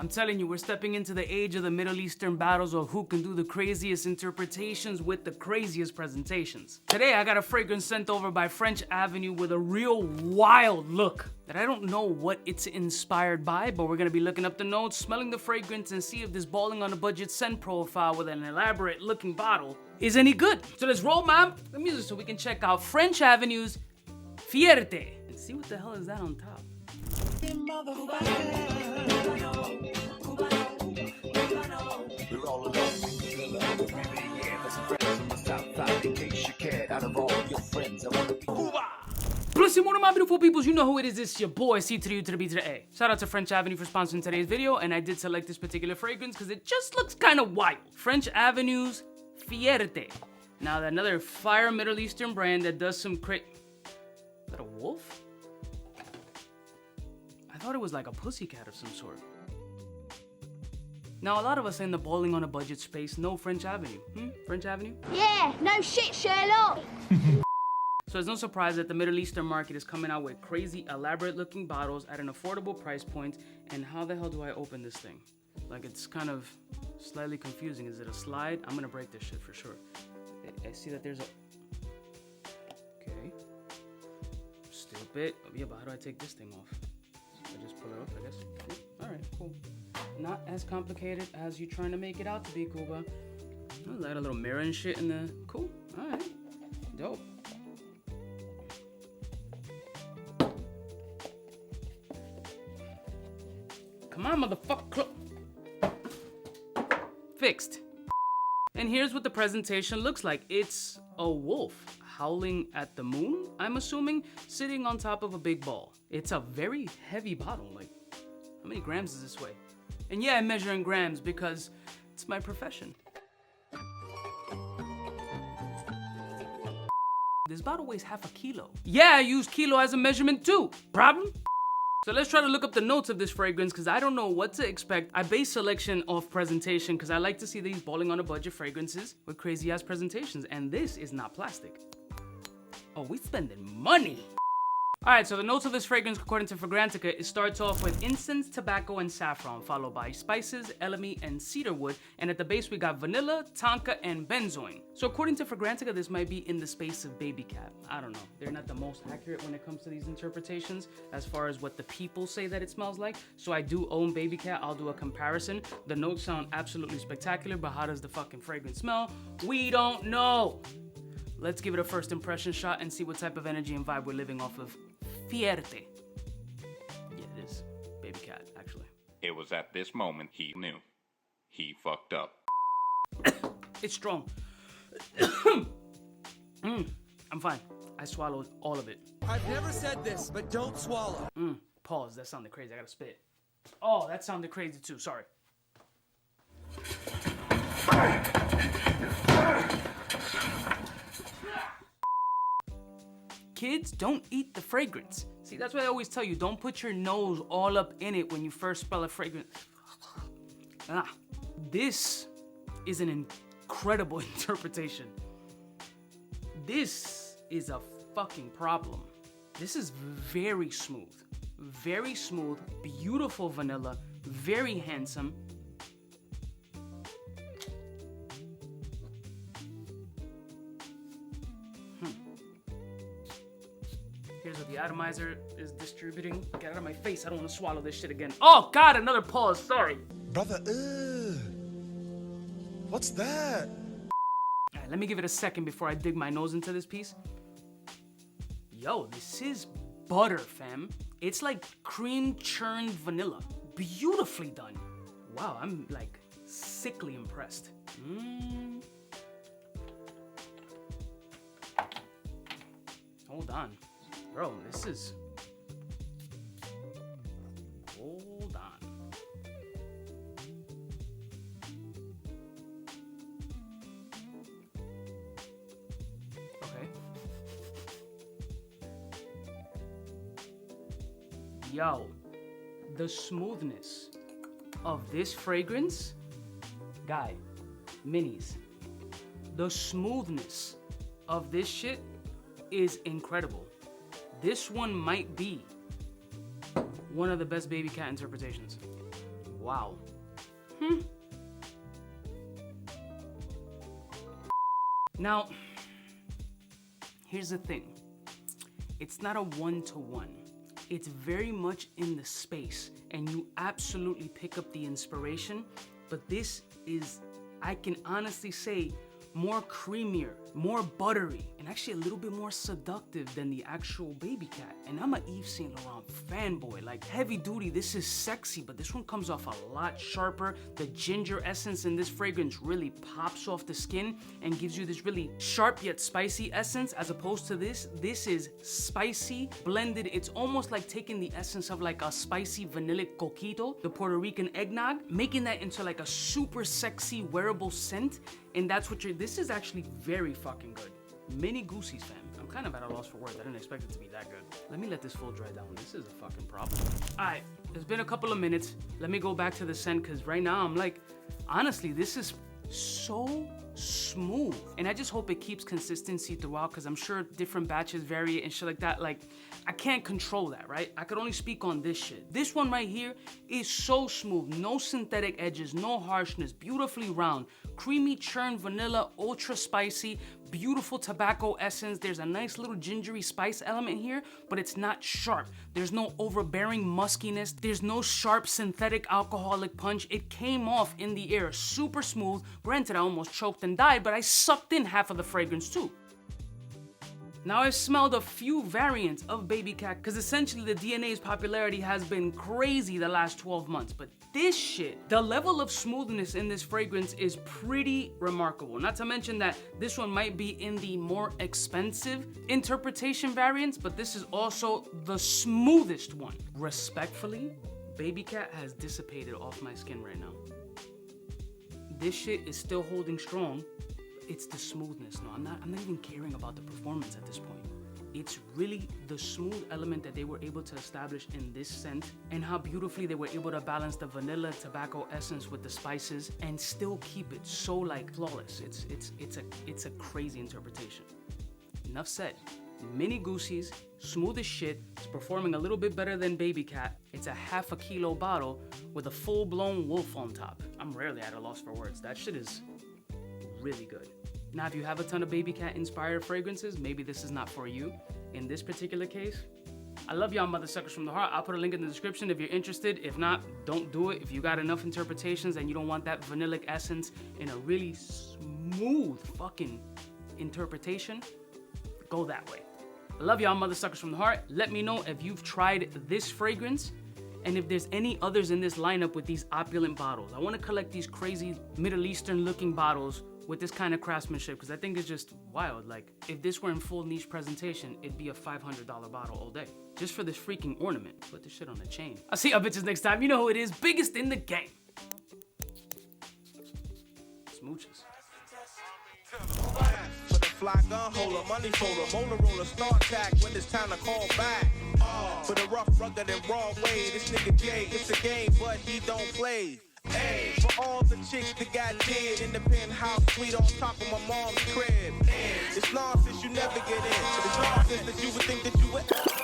I'm telling you, we're stepping into the age of the Middle Eastern battles of who can do the craziest interpretations with the craziest presentations. Today, I got a fragrance sent over by French Avenue with a real wild look that I don't know what it's inspired by, but we're gonna be looking up the notes, smelling the fragrance, and see if this balling on a budget scent profile with an elaborate looking bottle is any good. So let's roll, man, the music so we can check out French Avenue's Fierte and see what the hell is that on top. We're all alone in the villa, the river, yeah, there's some friends from the south side. In case you cared, out of all your friends, I want to be Cuba. Plus, one of my beautiful peoples, you know who it is. It's your boy, 𝐶_𝑢_𝐴. Shout out to French Avenue for sponsoring today's video, and I did select this particular fragrance because it just looks kind of wild. French Avenue's Fierte. Now, another fire Middle Eastern brand that does some Is that a wolf? I thought it was like a pussycat of some sort. Now, a lot of us in the balling on a budget space know French Avenue. French Avenue? Yeah, no shit, Sherlock. So it's no surprise that the Middle Eastern market is coming out with crazy, elaborate looking bottles at an affordable price point. And how the hell do I open this thing? Like, it's kind of slightly confusing. Is it a slide? I'm gonna break this shit for sure. I see that there's a... Okay. Stupid. Yeah, but how do I take this thing off? I just pull it up, I guess. Yeah. All right, cool. Not as complicated as you're trying to make it out to be, Cuba. I like a little mirror and shit in the... Cool. All right. Dope. Come on, motherfucker. Fixed. And here's what the presentation looks like. It's a wolf howling at the moon, I'm assuming, sitting on top of a big ball. It's a very heavy bottle. Like, how many grams is this weigh? And yeah, I measure in grams because it's my profession. This bottle weighs half a kilo. Yeah, I use kilo as a measurement too. Problem? So let's try to look up the notes of this fragrance because I don't know what to expect. I base selection off presentation because I like to see these balling on a budget fragrances with crazy ass presentations, and this is not plastic. Oh, we spending money. All right, so the notes of this fragrance, according to Fragrantica, it starts off with incense, tobacco, and saffron, followed by spices, elemi, and cedarwood. And at the base, we got vanilla, tonka, and benzoin. So according to Fragrantica, this might be in the space of baby cat. I don't know. They're not the most accurate when it comes to these interpretations as far as what the people say that it smells like. So I do own baby cat. I'll do a comparison. The notes sound absolutely spectacular, but how does the fucking fragrance smell? We don't know. Let's give it a first impression shot and see what type of energy and vibe we're living off of Fierte. Yeah, it is baby cat, actually. It was at this moment he knew. He fucked up. It's strong. I'm fine. I swallowed all of it. I've never said this, but don't swallow. Pause, that sounded crazy. I gotta spit. Oh, that sounded crazy too, sorry. Kids, don't eat the fragrance. See, that's why I always tell you, don't put your nose all up in it when you first smell a fragrance. This is an incredible interpretation. This is a fucking problem. This is very smooth, beautiful vanilla, very handsome. Here's what the atomizer is distributing. Get out of my face, I don't want to swallow this shit again. Oh God, another pause, sorry. Brother, what's that? All right, let me give it a second before I dig my nose into this piece. Yo, this is butter, fam. It's like cream churned vanilla. Beautifully done. Wow, I'm like sickly impressed. Hold on. Bro, this is... Hold on. Okay. Yo, the smoothness of this fragrance, guy, minis. The smoothness of this shit is incredible. This one might be one of the best baby cat interpretations. Wow. Now, here's the thing. It's not a one-to-one. It's very much in the space, and you absolutely pick up the inspiration, but this is, I can honestly say, more creamier, more buttery, and actually a little bit more seductive than the actual Baby Cat. And I'm a Yves Saint Laurent fanboy, like heavy duty, this is sexy, but this one comes off a lot sharper. The ginger essence in this fragrance really pops off the skin and gives you this really sharp yet spicy essence, as opposed to this is spicy, blended. It's almost like taking the essence of like a spicy vanillic coquito, the Puerto Rican eggnog, making that into like a super sexy wearable scent. And that's what this is actually very fucking good. Mini Goosey's, fam. I'm kind of at a loss for words. I didn't expect it to be that good. Let me let this full dry down. This is a fucking problem. All right, it's been a couple of minutes. Let me go back to the scent, because right now I'm like, honestly, this is so smooth. And I just hope it keeps consistency throughout, because I'm sure different batches vary and shit like that. Like, I can't control that, right? I could only speak on this shit. This one right here is so smooth. No synthetic edges, no harshness, beautifully round. Creamy churned vanilla, ultra spicy, beautiful tobacco essence. There's a nice little gingery spice element here, but it's not sharp. There's no overbearing muskiness. There's no sharp synthetic alcoholic punch. It came off in the air, super smooth. Granted, I almost choked and died, but I sucked in half of the fragrance too. Now, I've smelled a few variants of Baby Cat, because essentially the DNA's popularity has been crazy the last 12 months, but this shit, the level of smoothness in this fragrance is pretty remarkable. Not to mention that this one might be in the more expensive interpretation variants, but this is also the smoothest one. Respectfully, Baby Cat has dissipated off my skin right now. This shit is still holding strong. It's the smoothness. No, I'm not even caring about the performance at this point. It's really the smooth element that they were able to establish in this scent, and how beautifully they were able to balance the vanilla tobacco essence with the spices and still keep it so like flawless. It's a crazy interpretation. Enough said. Mini Goosey's, smooth as shit. It's performing a little bit better than Baby Cat. It's a half a kilo bottle with a full-blown wolf on top. I'm rarely at a loss for words. That shit is really good. Now, if you have a ton of Baby Cat inspired fragrances, maybe this is not for you. In this particular case, I love y'all mother suckers from the heart. I'll put a link in the description if you're interested. If not, don't do it. If you got enough interpretations and you don't want that vanillic essence in a really smooth fucking interpretation, go that way. I love y'all mother suckers from the heart. Let me know if you've tried this fragrance and if there's any others in this lineup with these opulent bottles. I want to collect these crazy Middle Eastern looking bottles with this kind of craftsmanship, because I think it's just wild. Like, if this were in full niche presentation, it'd be a $500 bottle all day. Just for this freaking ornament. Put this shit on a chain. I'll see y'all bitches next time. You know who it is. Biggest in the game. Smooches. For the fly gun holder, money folder, molar roller, star tag when it's time to call back. For the rough, rugged, and raw way, this nigga Jay, it's a game, but he don't play. Hey, for all the chicks that got dead in the penthouse suite on top of my mom's crib. It's nonsense you never get in. It's nonsense that you would think that you would.